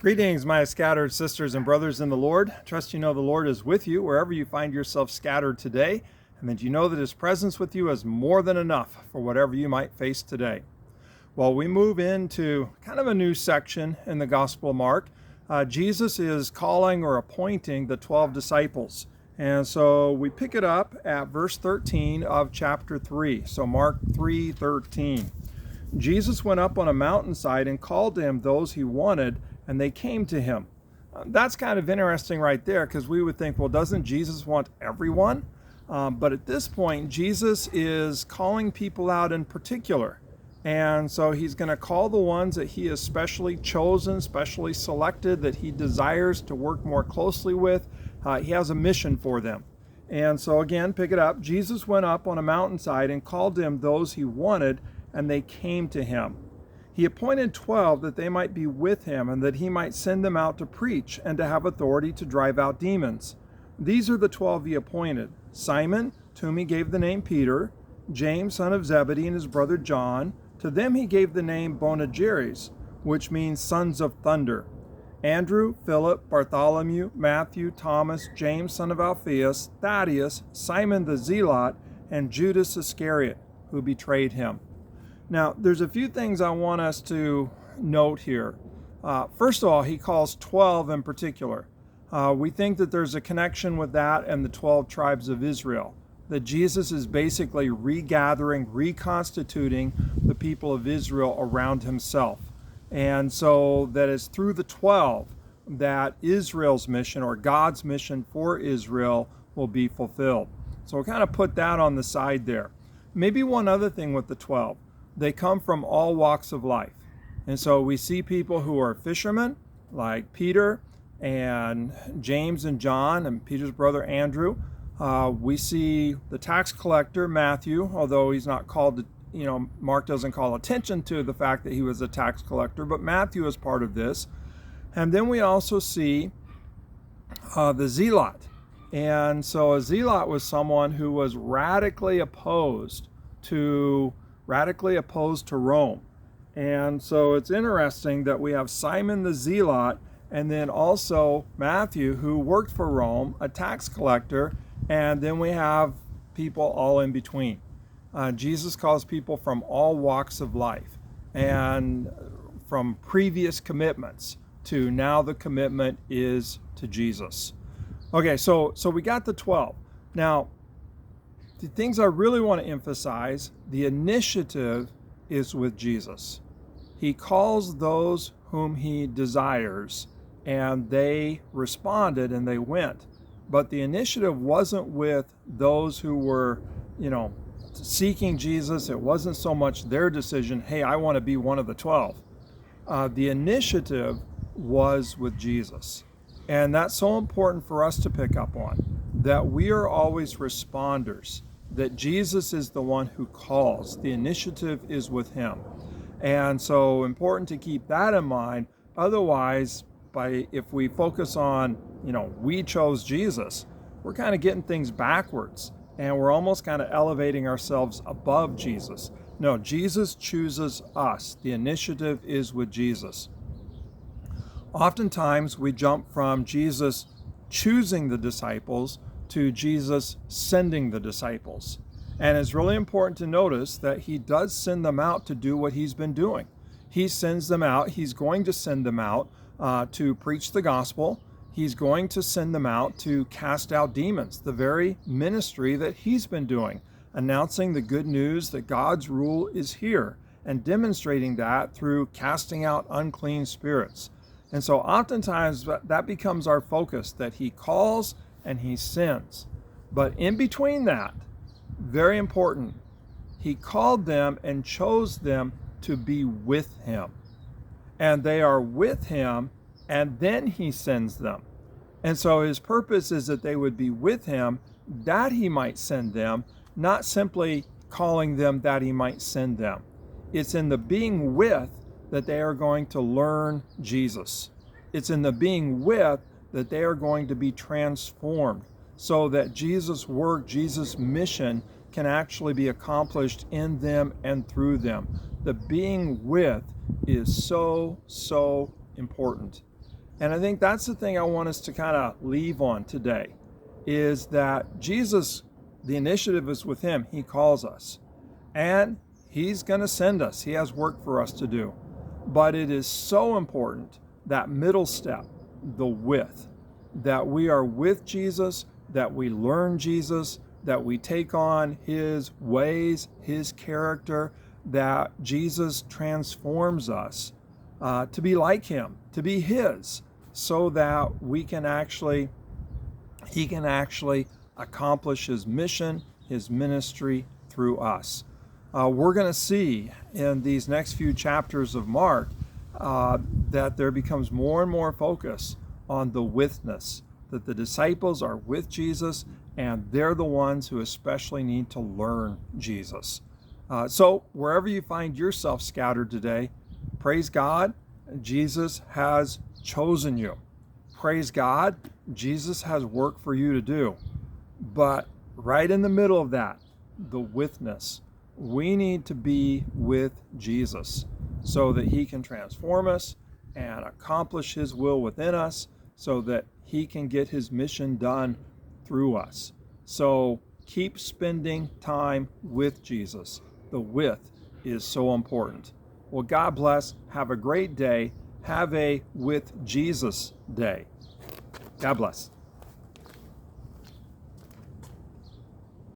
Greetings, my scattered sisters and brothers in the Lord. Trust you know the Lord is with you wherever you find yourself scattered today, and that you know that His presence with you is more than enough for whatever you might face today. Well, we move into kind of a new section in the Gospel of Mark. Jesus is calling or appointing the 12 disciples. And so we pick it up at verse 13 of chapter 3. So Mark 3:13. Jesus went up on a mountainside and called to him those he wanted, and they came to him. That's kind of interesting right there, because we would think, well, doesn't Jesus want everyone? But at this point, Jesus is calling people out in particular. And so he's going to call the ones that he has specially chosen, specially selected, that he desires to work more closely with. He has a mission for them. And so again, pick it up. Jesus went up on a mountainside and called to him those he wanted, and they came to him. He appointed 12 that they might be with him, and that he might send them out to preach and to have authority to drive out demons. These are the 12 he appointed: Simon, to whom he gave the name Peter; James, son of Zebedee, and his brother John. To them he gave the name Boanerges, which means sons of thunder; Andrew, Philip, Bartholomew, Matthew, Thomas, James, son of Alphaeus, Thaddeus, Simon the Zealot, and Judas Iscariot, who betrayed him. Now, there's a few things I want us to note here. First of all, he calls 12 in particular. We think that there's a connection with that and the 12 tribes of Israel, that Jesus is basically regathering, reconstituting the people of Israel around himself. And so that is through the 12 that Israel's mission, or God's mission for Israel, will be fulfilled. So we'll kind of put that on the side there. Maybe one other thing with the 12. They come from all walks of life. And so we see people who are fishermen, like Peter and James and John and Peter's brother Andrew. We see the tax collector, Matthew, although he's not called to, Mark doesn't call attention to the fact that he was a tax collector, but Matthew is part of this. And then we also see the zealot. And so a zealot was someone who was radically opposed to Rome. And so it's interesting that we have Simon the Zealot, and then also Matthew, who worked for Rome, a tax collector, and then we have people all in between. Jesus calls people from all walks of life, and from previous commitments to now the commitment is to Jesus. Okay, so we got the 12. Now, the things I really want to emphasize, the initiative is with Jesus. He calls those whom he desires, and they responded and they went. But the initiative wasn't with those who were, seeking Jesus. It wasn't so much their decision, hey, I want to be one of the 12. The initiative was with Jesus. And that's so important for us to pick up on, that we are always responders, that Jesus is the one who calls. The initiative is with him. And so important to keep that in mind. Otherwise, if we focus on, we chose Jesus, we're kind of getting things backwards, and we're almost kind of elevating ourselves above Jesus. No, Jesus chooses us. The initiative is with Jesus. Oftentimes we jump from Jesus choosing the disciples to Jesus sending the disciples. And it's really important to notice that he does send them out to do what he's been doing. He sends them out. He's going to send them out to preach the gospel. He's going to send them out to cast out demons, the very ministry that he's been doing, announcing the good news that God's rule is here, and demonstrating that through casting out unclean spirits. And so oftentimes that becomes our focus, that he calls and he sends. But in between that, very important, he called them and chose them to be with him. And they are with him, and then he sends them. And so his purpose is that they would be with him, that he might send them, not simply calling them that he might send them. It's in the being with that they are going to learn Jesus. It's in the being with that they are going to be transformed, so that Jesus' work, Jesus' mission can actually be accomplished in them and through them. The being with is so important. And I think that's the thing I want us to kind of leave on today, is that Jesus, the initiative is with him. He calls us. And he's going to send us. He has work for us to do. But it is so important, that middle step, the with, that we are with Jesus, that we learn Jesus, that we take on his ways, his character, that Jesus transforms us to be like him, to be his, so that he can actually accomplish his mission, his ministry through us. We're going to see in these next few chapters of Mark that there becomes more and more focus on the withness, that the disciples are with Jesus, and they're the ones who especially need to learn Jesus. So wherever you find yourself scattered today, praise God, Jesus has chosen you. Praise God, Jesus has work for you to do. But right in the middle of that, the withness, we need to be with Jesus so that he can transform us and accomplish his will within us, so that he can get his mission done through us. So keep spending time with Jesus. The with is so important. Well, God bless. Have a great day. Have a with Jesus day. God bless.